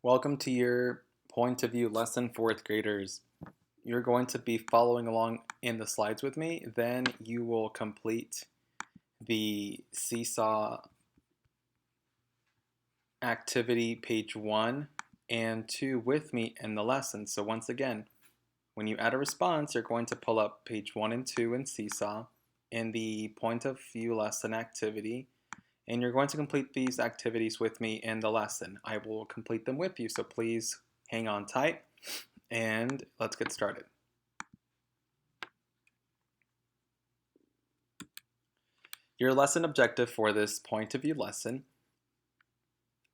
Welcome to your point of view lesson, fourth graders. You're going to be following along in the slides with me. Then you will complete the seesaw activity page 1 and 2 with me in the lesson. So once again, when you add a response, you're going to pull up page 1 and 2 in seesaw in the point of view lesson activity. And you're going to complete these activities with me in the lesson. I will complete them with you, so please hang on tight and let's get started. Your lesson objective for this point of view lesson: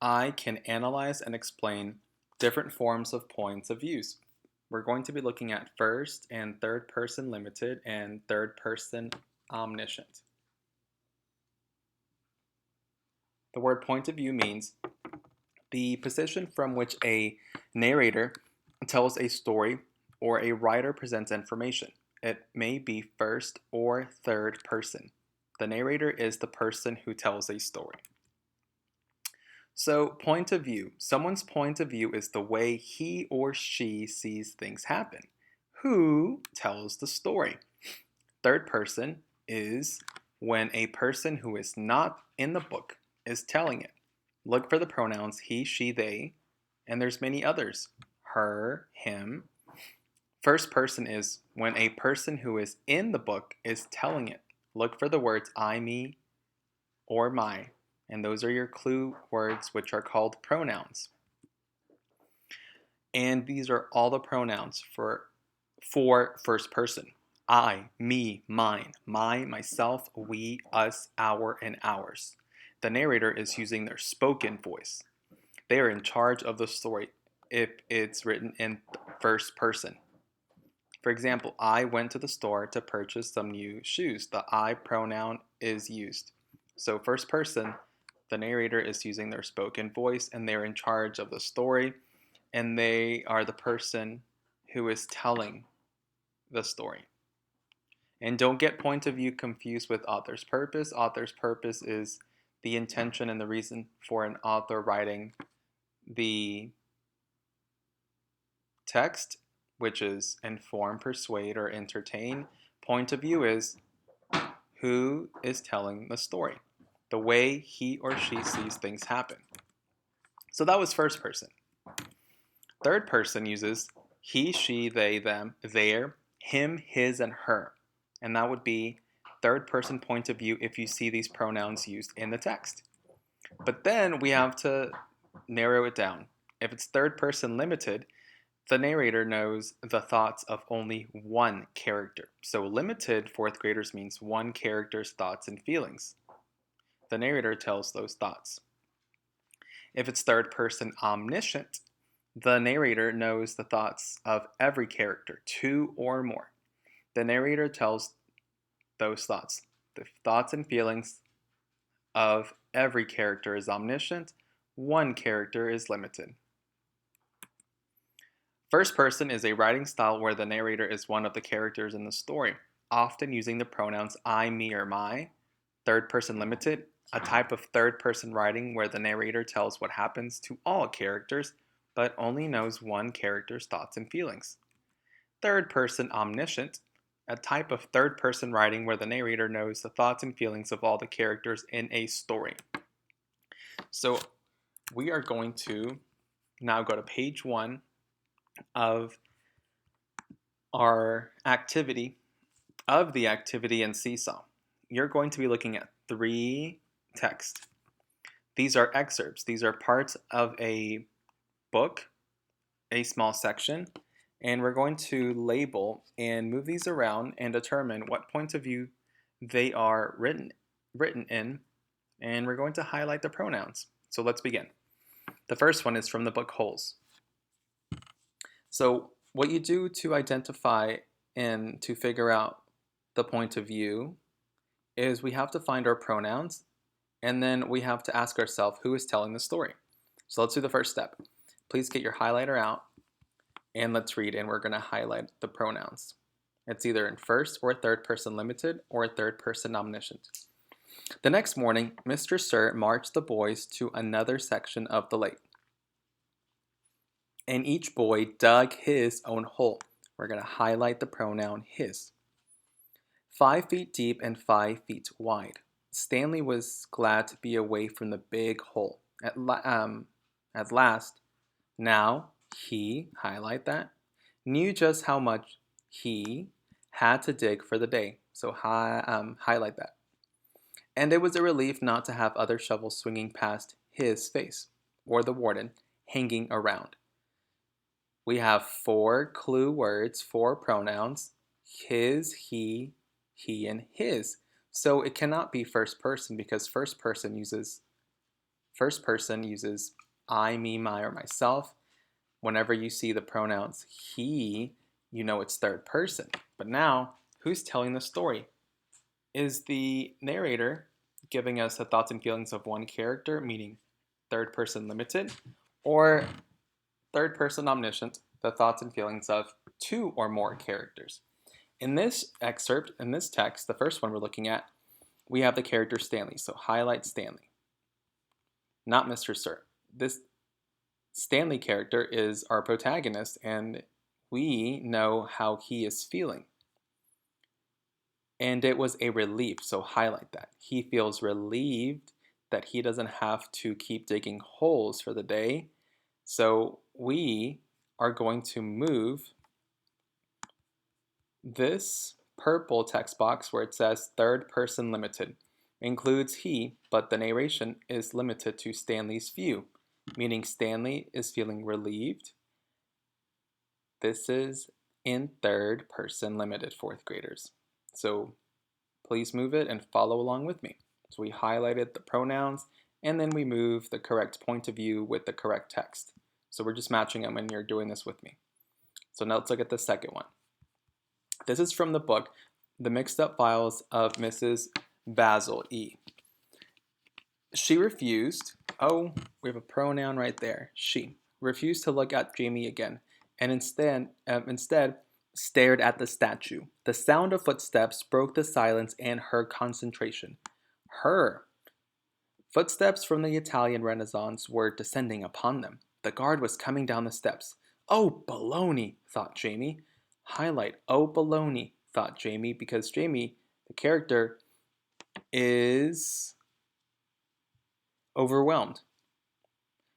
I can analyze and explain different forms of points of views. We're going to be looking at first and third person limited and third person omniscient. The word point of view means the position from which a narrator tells a story or a writer presents information. It may be first or third person. The narrator is the person who tells a story. So, point of view. Someone's point of view is the way he or she sees things happen. Who tells the story? Third person is when a person who is not in the book is telling it. Look for the pronouns he, she, they, and there's many others. Her, him. First person is when a person who is in the book is telling it. Look for the words I, me, or my, and those are your clue words, which are called pronouns. And these are all the pronouns for first person. I, me, mine, my, myself, we, us, our, and ours. The narrator is using their spoken voice. They are in charge of the story if it's written in first person. For example, I went to the store to purchase some new shoes. The I pronoun is used. So first person, the narrator is using their spoken voice and they're in charge of the story, and they are the person who is telling the story. And don't get point of view confused with author's purpose. Author's purpose is the intention and the reason for an author writing the text, which is inform, persuade, or entertain. Point of view is who is telling the story, the way he or she sees things happen. So that was first person. Third person uses he, she, they, them, their, him, his, and her. And that would be third person point of view if you see these pronouns used in the text. But then we have to narrow it down. If it's third person limited, the narrator knows the thoughts of only one character. So limited fourth graders means one character's thoughts and feelings. The narrator tells those thoughts. If it's third person omniscient, the narrator knows the thoughts of every character, two or more. The narrator tells those thoughts. The thoughts and feelings of every character is omniscient. One character is limited. First person is a writing style where the narrator is one of the characters in the story, often using the pronouns I, me, or my. Third person limited, a type of third person writing where the narrator tells what happens to all characters, but only knows one character's thoughts and feelings. Third person omniscient, a type of third person writing where the narrator knows the thoughts and feelings of all the characters in a story. So we are going to now go to page 1 of our activity, in Seesaw. You're going to be looking at 3 texts. These are excerpts. These are parts of a book, a small section, and we're going to label and move these around and determine what point of view they are written in, and we're going to highlight the pronouns. So let's begin. The first one is from the book Holes. So what you do to identify and to figure out the point of view is we have to find our pronouns, and then we have to ask ourselves who is telling the story. So let's do the first step. Please get your highlighter out and let's read, and we're going to highlight the pronouns. It's either in first or third person limited or third person omniscient. The next morning, Mr. Sir marched the boys to another section of the lake. and each boy dug his own hole. We're going to highlight the pronoun his. 5 feet deep and 5 feet wide. Stanley was glad to be away from the big hole. At last, now he, highlight that, knew just how much he had to dig for the day. So highlight that. And it was a relief not to have other shovels swinging past his face, or the warden, hanging around. We have 4 clue words, 4 pronouns, his, he, and his. So it cannot be first person because first person uses I, me, my, or myself. Whenever you see the pronouns he, you know it's third person. But now, who's telling the story? Is the narrator giving us the thoughts and feelings of one character, meaning third person limited, or third person omniscient, the thoughts and feelings of 2 or more characters? In this excerpt, in this text, the first one we're looking at, we have the character Stanley. So highlight Stanley, not Mr. Sir. This Stanley character is our protagonist, and we know how he is feeling. And it was a relief, so highlight that. He feels relieved that he doesn't have to keep digging holes for the day. So we are going to move this purple text box where it says third person limited. Includes he, but the narration is limited to Stanley's view, meaning Stanley is feeling relieved. This is in third person limited, 4th graders. So please move it and follow along with me. So we highlighted the pronouns, and then we move the correct point of view with the correct text. So we're just matching them when you're doing this with me. So now let's look at the second one. This is from the book, The Mixed Up Files of Mrs. Basil E. She refused, oh, we have a pronoun right there, she, refused to look at Jamie again, and instead stared at the statue. The sound of footsteps broke the silence and her concentration. Her footsteps from the Italian Renaissance were descending upon them. The guard was coming down the steps. Oh, baloney, thought Jamie. Highlight, oh, baloney, thought Jamie, because Jamie, the character, is overwhelmed.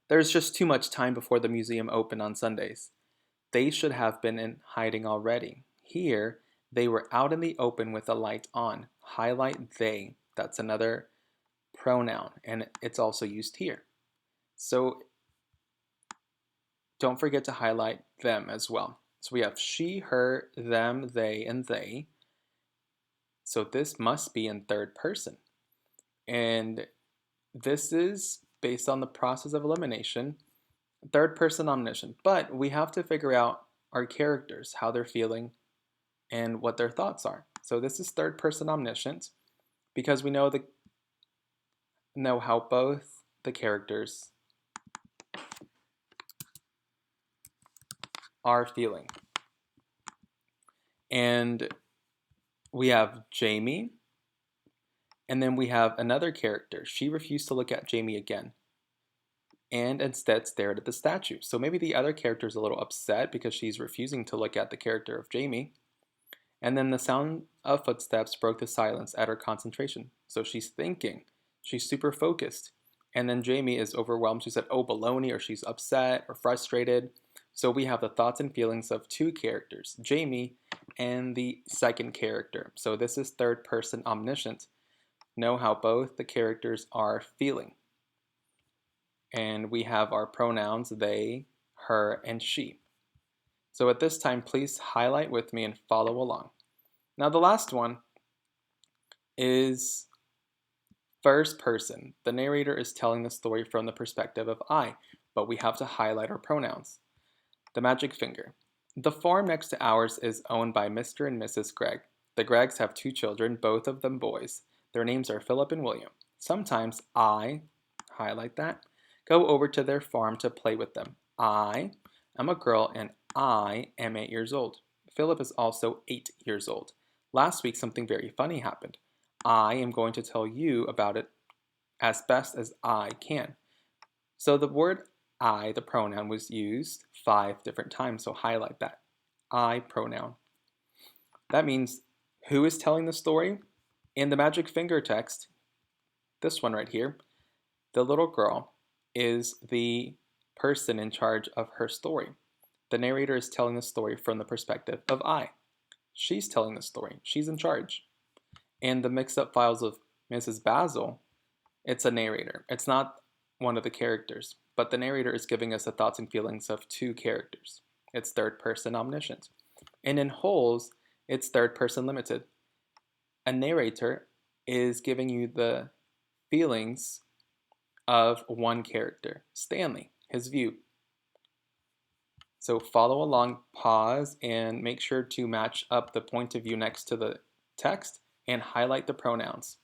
There's just too much time before the museum opened on Sundays. They should have been in hiding already. Here, they were out in the open with the light on. Highlight they. That's another pronoun, and it's also used here. So don't forget to highlight them as well. So we have she, her, them, they, and they. So this must be in third person. And this is based on the process of elimination, third person omniscient. But we have to figure out our characters, how they're feeling, and what their thoughts are. So this is third person omniscient because we know how both the characters are feeling. And we have Jamie, and then we have another character. She refused to look at Jamie again and instead stared at the statue. So maybe the other character is a little upset because she's refusing to look at the character of Jamie. And then the sound of footsteps broke the silence at her concentration. So she's thinking. She's super focused. And then Jamie is overwhelmed. She said, oh, baloney, or she's upset or frustrated. So we have the thoughts and feelings of 2 characters, Jamie and the second character. So this is third person omniscient. Know how both the characters are feeling. And we have our pronouns, they, her, and she. So at this time, please highlight with me and follow along. Now the last one is first person. The narrator is telling the story from the perspective of I, but we have to highlight our pronouns. The magic finger. The farm next to ours is owned by Mr. and Mrs. Gregg. The Greggs have 2 children, both of them boys. Their names are Philip and William. Sometimes I, highlight that, go over to their farm to play with them. I am a girl and I am 8 years old. Philip is also 8 years old. Last week something very funny happened. I am going to tell you about it as best as I can. So the word I, the pronoun, was used 5 different times, so highlight that. I pronoun. That means who is telling the story? In the magic finger text, this one right here, the little girl is the person in charge of her story. The narrator is telling the story from the perspective of I. She's telling the story. She's in charge. In the mixed-up files of Mrs. Basil, it's a narrator. It's not one of the characters, but the narrator is giving us the thoughts and feelings of 2 characters. It's third person omniscient. And in Holes, it's third person limited. A narrator is giving you the feelings of one character, Stanley, his view. So follow along, pause, and make sure to match up the point of view next to the text and highlight the pronouns.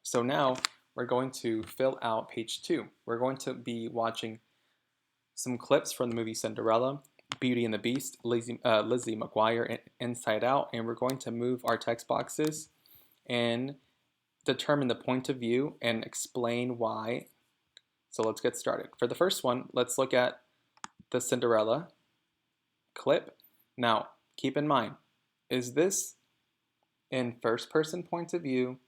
So now we're going to fill out page 2. We're going to be watching some clips from the movie Cinderella, Beauty and the Beast, Lizzie Mcguire, and Inside Out, and we're going to move our text boxes and determine the point of view and explain why. So let's get started. For the first one, let's look at the Cinderella clip. Now, keep in mind, is this in first person point of view,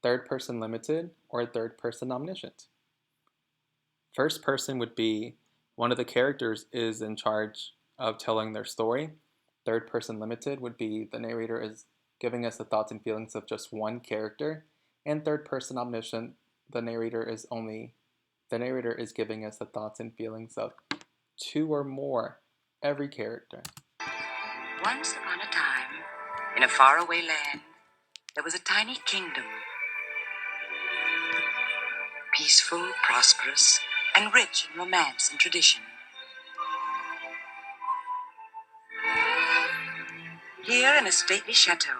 third person limited, or third person omniscient? First person would be one of the characters is in charge of telling their story. Third person limited would be the narrator is giving us the thoughts and feelings of just one character. And third person omniscient, the narrator is giving us the thoughts and feelings of 2 or more, every character. Once upon a time, in a faraway land, there was a tiny kingdom. Peaceful, prosperous, and rich in romance and tradition. Here in a stately chateau,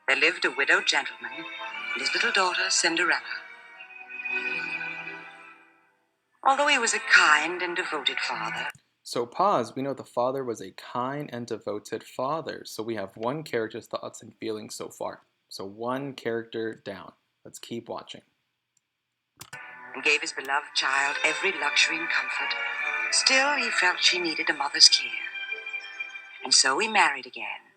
there lived a widowed gentleman and his little daughter, Cinderella. Although he was a kind and devoted father. So pause, we know the father was a kind and devoted father. So we have one character's thoughts and feelings so far. So one character down. Let's keep watching. And gave his beloved child every luxury and comfort. Still, he felt she needed a mother's care. And so he married again,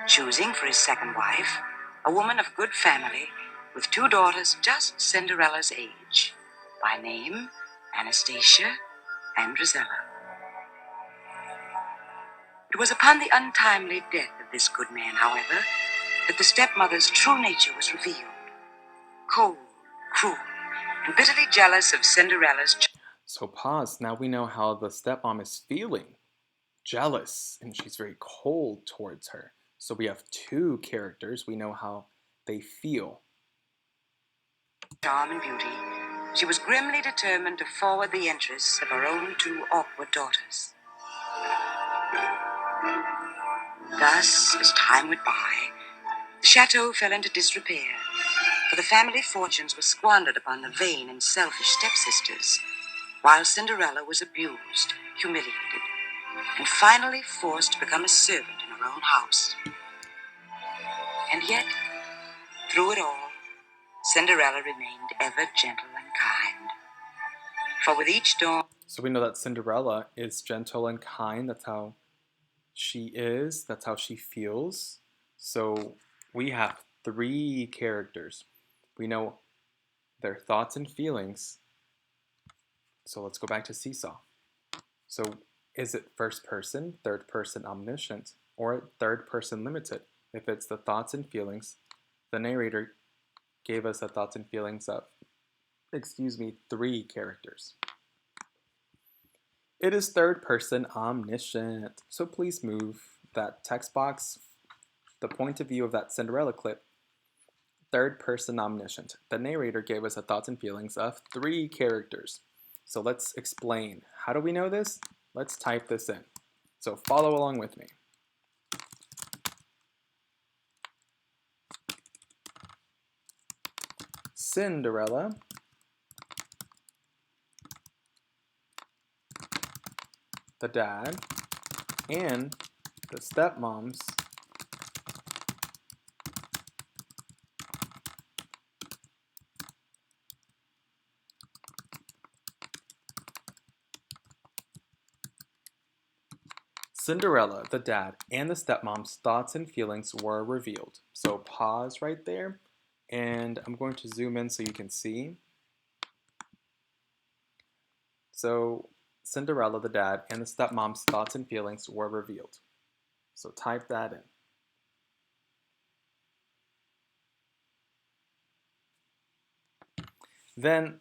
choosing for his second wife a woman of good family with 2 daughters just Cinderella's age, by name Anastasia and Rosella. It was upon the untimely death of this good man, however, that the stepmother's true nature was revealed. Cold, cruel, and bitterly jealous of Cinderella's So pause. Now we know how the stepmom is feeling. Jealous, and she's very cold towards her. So we have 2 characters. We know how they feel. charm and beauty. She was grimly determined to forward the interests of her own 2 awkward daughters. Thus, as time went by, the chateau fell into disrepair, for the family fortunes were squandered upon the vain and selfish stepsisters, while Cinderella was abused, humiliated, and finally forced to become a servant in her own house. And yet, through it all, Cinderella remained ever gentle and kind. For with each dawn... So we know that Cinderella is gentle and kind. That's how she is. That's how she feels. So we have 3 characters. We know their thoughts and feelings. So let's go back to Seesaw. So is it first person, third person omniscient, or third person limited? If it's the thoughts and feelings, the narrator gave us the thoughts and feelings of, 3 characters. It is third person omniscient. So please move that text box, the point of view of that Cinderella clip, third person omniscient. The narrator gave us the thoughts and feelings of 3 characters. So let's explain. How do we know this? Let's type this in. So follow along with me. Cinderella, the dad, and the stepmoms Cinderella, the dad, and the stepmom's thoughts and feelings were revealed. So pause right there, and I'm going to zoom in so you can see. So Cinderella, the dad, and the stepmom's thoughts and feelings were revealed. So type that in. Then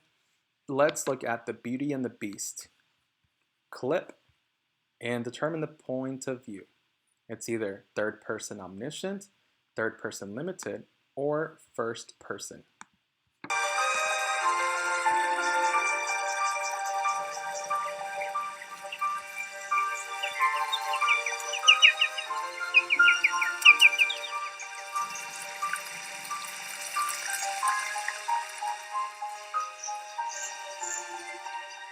let's look at the Beauty and the Beast clip and determine the point of view. It's either third person omniscient, third person limited, or first person.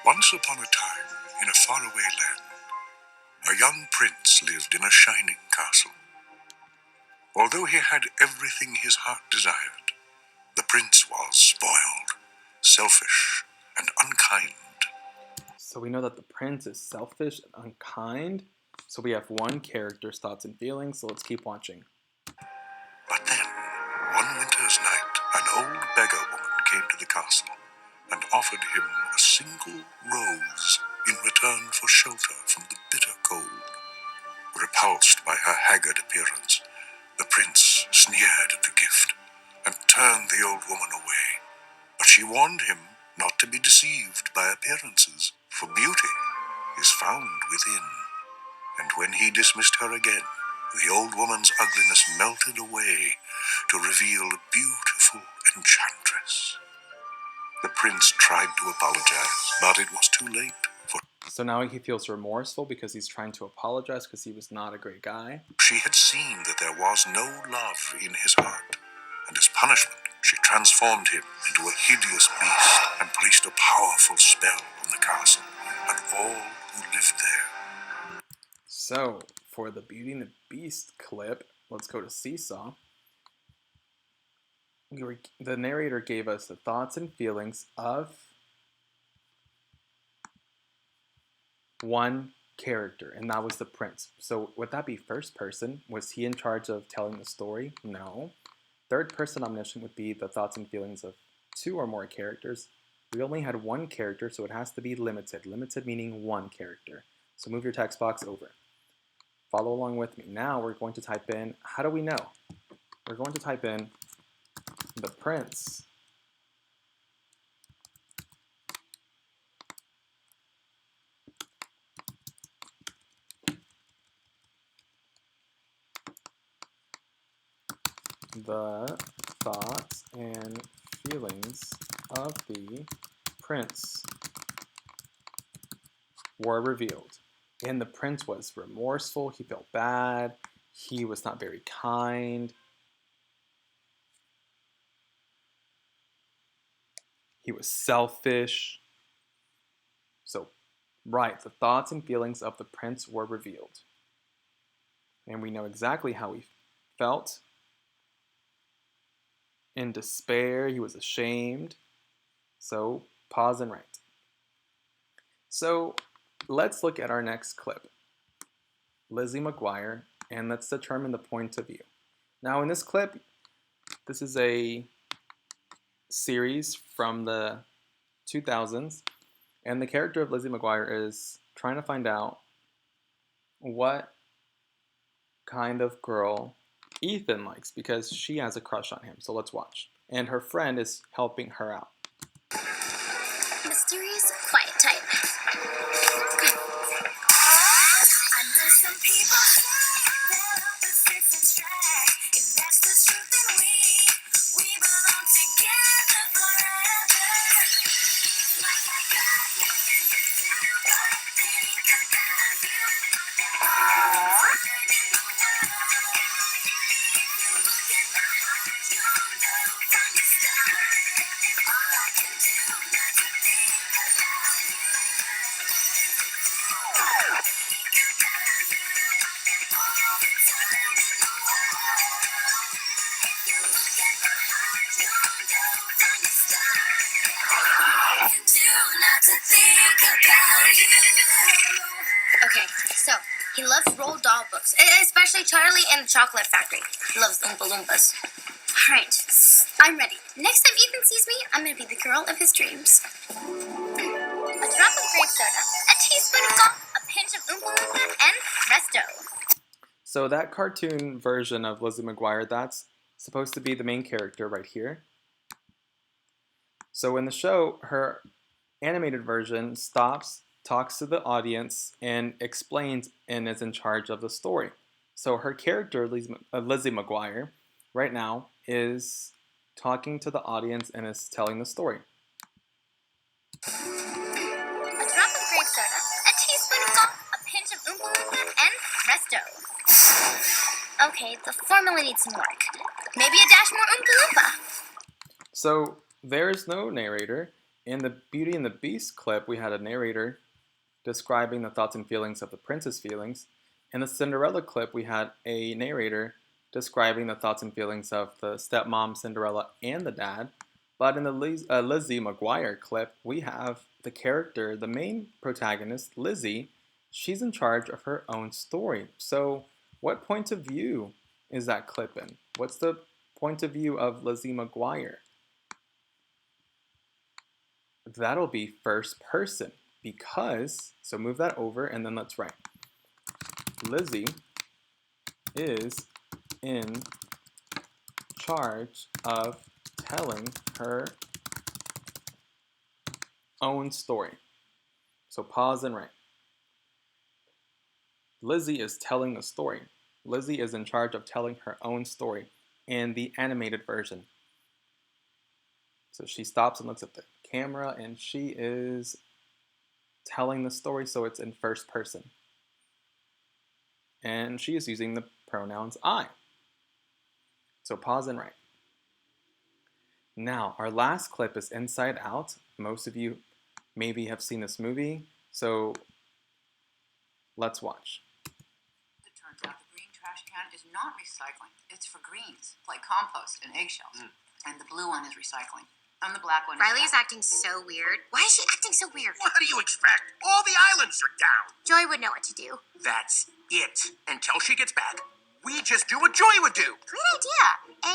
Once upon a time, in a faraway land, a young prince lived in a shining castle. Although he had everything his heart desired, the prince was spoiled, selfish, and unkind. So we know that the prince is selfish and unkind. So we have one character's thoughts and feelings, so let's keep watching. But then, one winter's night, an old beggar woman came to the castle and offered him a single rose in return for shelter from the bitter cold. Repulsed by her haggard appearance, the prince sneered at the gift and turned the old woman away. But she warned him not to be deceived by appearances, for beauty is found within. And when he dismissed her again, the old woman's ugliness melted away to reveal a beautiful enchantress. The prince tried to apologize, but it was too late, for So now he feels remorseful because he's trying to apologize because he was not a great guy. she had seen that there was no love in his heart, and as punishment, she transformed him into a hideous beast and placed a powerful spell on the castle and all who lived there. So for the Beauty and the Beast clip, let's go to Seesaw. The narrator gave us the thoughts and feelings of one character, and that was the prince. So would that be first person? Was he in charge of telling the story? No. Third person omniscient would be the thoughts and feelings of two or more characters. We only had one character, so it has to be limited. Limited meaning one character. So move your text box over. Follow along with me. Now we're going to type in, how do we know? We're going to type in the prince the thoughts and feelings of the prince were revealed. And the prince was remorseful, he felt bad, he was not very kind, he was selfish. So, right, the thoughts and feelings of the prince were revealed. And we know exactly how he felt. In despair, he was ashamed. So, pause and write. So, let's look at our next clip. Lizzie Mcguire, and let's determine the point of view. Now, in this clip, this is a series from the 2000s, and the character of Lizzie Mcguire is trying to find out what kind of girl Ethan likes because she has a crush on him. So let's watch. And her friend is helping her out. Mysterious, quiet type. I know some people say that opposites attract. If that's the truth, then we belong together forever. Like I got nothing to do but think about you. Finding the one. If you look at my heart, you'll know from the start. All I can do not to think about you. Okay, so He loves Roald Dahl books, especially Charlie and the Chocolate Factory. He loves the Oompa Loompas. All right, I'm ready. Next time Ethan sees me, I'm going to be the girl of his dreams. A drop of grape soda, a teaspoon of salt, a pinch of Oompa Loompa, and presto. So that cartoon version of Lizzie McGuire, that's supposed to be the main character right here. So in the show, her animated version stops, talks to the audience, and explains and is in charge of the story. So her character, Lizzie McGuire, right now is talking to the audience and is telling the story. A drop of grape soda, a teaspoon of salt, a pinch of Oompa Loompa, and presto. Okay, the formula needs some work. Maybe a dash more Oompa Loompa. So there's no narrator. In the Beauty and the Beast clip, we had a narrator describing the thoughts and feelings of the princess feelings. In the Cinderella clip, we had a narrator describing the thoughts and feelings of the stepmom, Cinderella, and the dad. But in the Lizzie McGuire clip, we have the character, the main protagonist, Lizzie. She's in charge of her own story. So what point of view is that clip in? What's the point of view of Lizzie McGuire? That'll be first person because, so move that over and then let's write. Lizzie is in charge of telling her own story. So pause and write. Lizzie is telling the story. Lizzie is in charge of telling her own story in the animated version. So she stops and looks at the camera and she is telling the story, so it's in first person. And she is using the pronouns I. So pause and write. Now, our last clip is Inside Out. Most of you maybe have seen this movie, so let's watch. It turns out the green trash can is not recycling. It's for greens, like compost and eggshells. And the blue one is recycling. And the black one Riley is is acting so weird. Why is she acting so weird? What do you expect? All the islands are down. Joy would know what to do. That's it. Until she gets back, we just do what Joy would do. Great idea.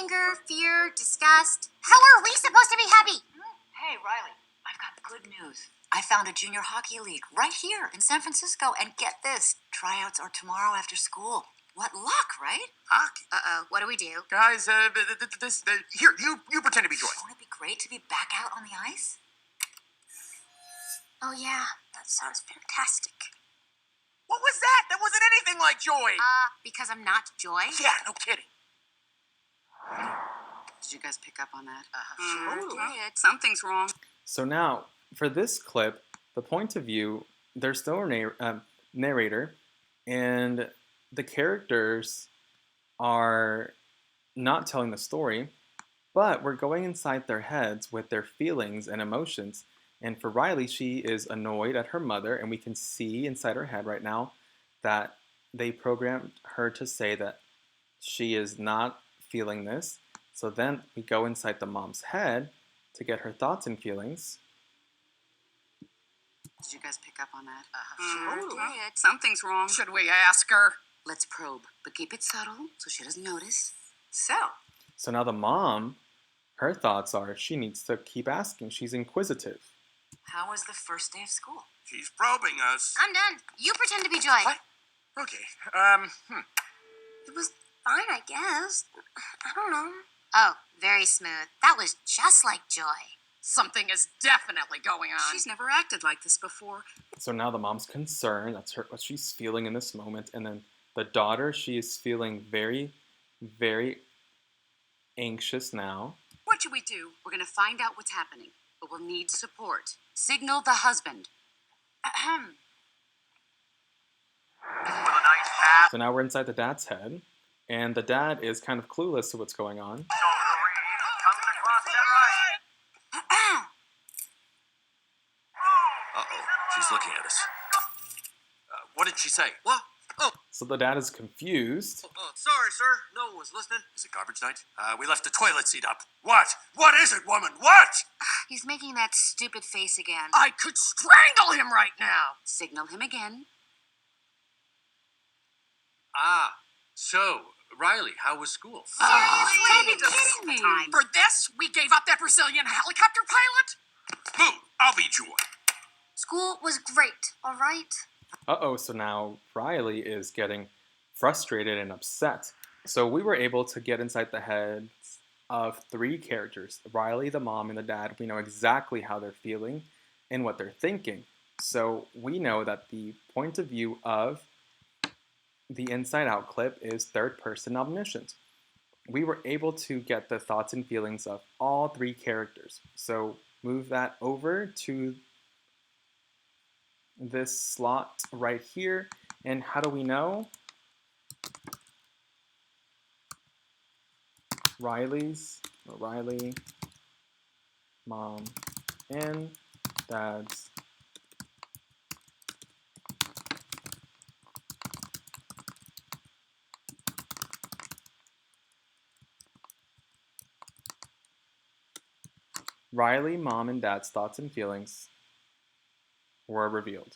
Anger, fear, disgust. How are we supposed to be happy? Hey, Riley, I've got good news. I found a junior hockey league right here in San Francisco. And get this, tryouts are tomorrow after school. What luck, right? Hockey. Uh-oh, what do we do? Guys, here, you pretend to be Joy. Won't it be great to be back out on the ice? Oh yeah, that sounds fantastic. What was that? That wasn't anything like Joy. Because I'm not Joy? Yeah, no kidding. Did you guys pick up on that? Sure. Something's wrong. So now, for this clip, the point of view, there's no narrator, and the characters are not telling the story, but we're going inside their heads with their feelings and emotions. And for Riley, she is annoyed at her mother, and we can see inside her head right now that they programmed her to say that she is not feeling this. So then we go inside the mom's head to get her thoughts and feelings. Did you guys pick up on that? Sure. Something's wrong. Should we ask her? Let's probe, but keep it subtle so she doesn't notice. So now the mom, her thoughts are she needs to keep asking. She's inquisitive. How was the first day of school? She's probing us. I'm done. You pretend to be Joy. What? Okay. It was fine, I guess. I don't know. Oh, very smooth. That was just like Joy. Something is definitely going on. She's never acted like this before. So now the mom's concerned. That's what she's feeling in this moment. And then the daughter, she is feeling very, very anxious now. What should we do? We're going to find out what's happening, but we'll need support. Signal the husband. Ahem. So now we're inside the dad's head, and the dad is kind of clueless to what's going on. Uh-oh, she's looking at us. What did she say? What? Oh, So the dad is confused. sorry, sir. No one was listening. Is it garbage night? We left the toilet seat up. What? What is it, woman? What? He's making that stupid face again. I could strangle him right now. Signal him again. So, Riley, how was school? Don't be kidding me. For this, we gave up that Brazilian helicopter pilot? Boo! I'll beat you one. School was great, all right? Uh-oh, so now Riley is getting frustrated and upset. So we were able to get inside the heads of 3 characters, Riley, the mom, and the dad. We know exactly how they're feeling and what they're thinking. So we know that the point of view of the Inside Out clip is third-person omniscient. We were able to get the thoughts and feelings of all 3 characters. So move that over to this slot right here. And how do we know? Riley, mom, and dad's Riley, mom, and dad's thoughts and feelings were revealed.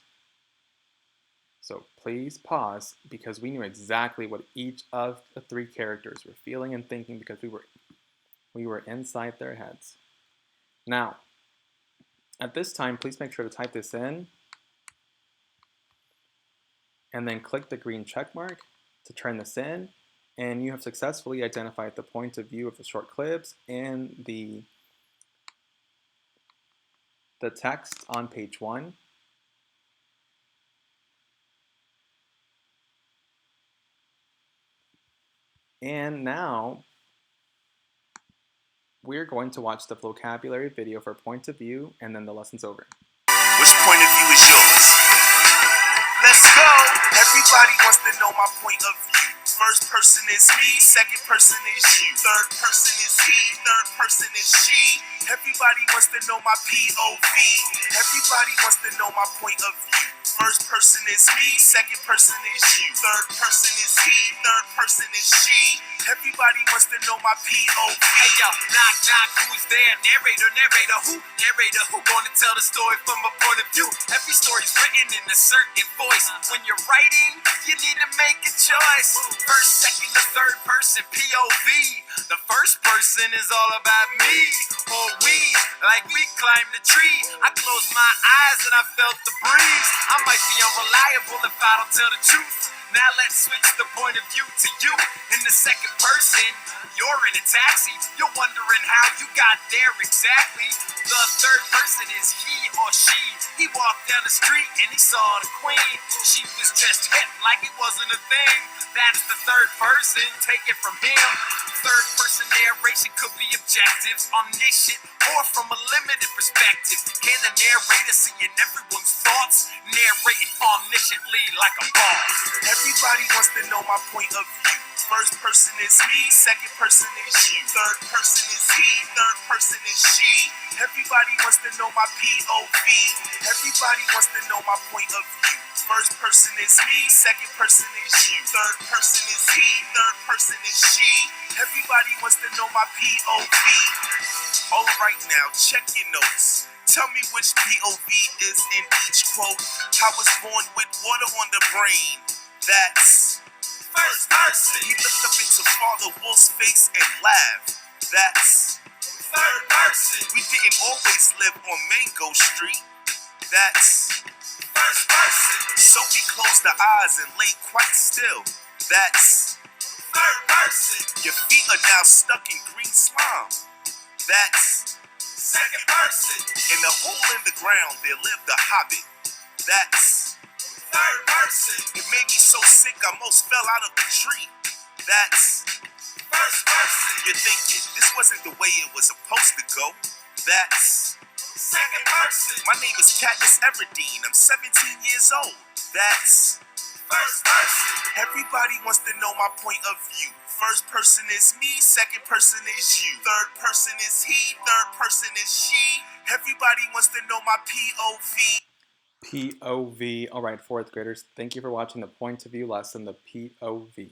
So please pause because we knew exactly what each of the 3 characters were feeling and thinking because we were inside their heads. Now, at this time, please make sure to type this in and then click the green check mark to turn this in, and you have successfully identified the point of view of the short clips and the text on page 1. And now we're going to watch the vocabulary video for point of view, and then the lesson's over. Which point of view is yours? Let's go! Everybody wants to know my point of view. First person is me, second person is you. Third person is he, third person is she. Everybody wants to know my POV. Everybody wants to know my point of view. First person is me, second person is you. Third person is he, third person is she. Everybody wants to know my POV. Hey yo, knock knock, who's there? Narrator who? Narrator who gonna tell the story from a point of view? Every story's written in a certain voice. When you're writing, you need to make a choice. First, second, or third person POV. The first person is all about me or we, like we climbed the tree. I closed my eyes and I felt the breeze. I might be unreliable if I don't tell the truth. Now let's switch the point of view to you. In the second person, you're in a taxi. You're wondering how you got there exactly. The third person is he or she. He walked down the street and he saw the queen. She was dressed hip like it wasn't a thing. That's the third person, take it from him. Third person narration could be objective, omniscient, or from a limited perspective. Can the narrator see in everyone's thoughts? Narrating omnisciently like a boss. Everybody wants to know my point of view. First person is me, second person is you. Third person is he, third person is she. Everybody wants to know my POV. Everybody wants to know my point of view. First person is me, second person is you. Third person is he, third person is she. Everybody wants to know my POV. Alright now, check your notes. Tell me which POV is in each quote. I was born with water on the brain. That's first person. He looked up into Father Wolf's face and laughed. That's third person. We didn't always live on Mango Street. That's first person. Sophie closed her eyes and lay quite still. That's third person. Your feet are now stuck in green slime. That's second person. In the hole in the ground there lived a hobbit. That's third person. It made me so sick I almost fell out of the tree. That's first person. You're thinking this wasn't the way it was supposed to go. That's second person. My name is Katniss Everdeen. I'm 17 years old. That's first person. Everybody wants to know my point of view. First person is me, second person is you. Third person is he, third person is she. Everybody wants to know my POV. POV. All right, 4th graders, thank you for watching the point of view lesson, the POV.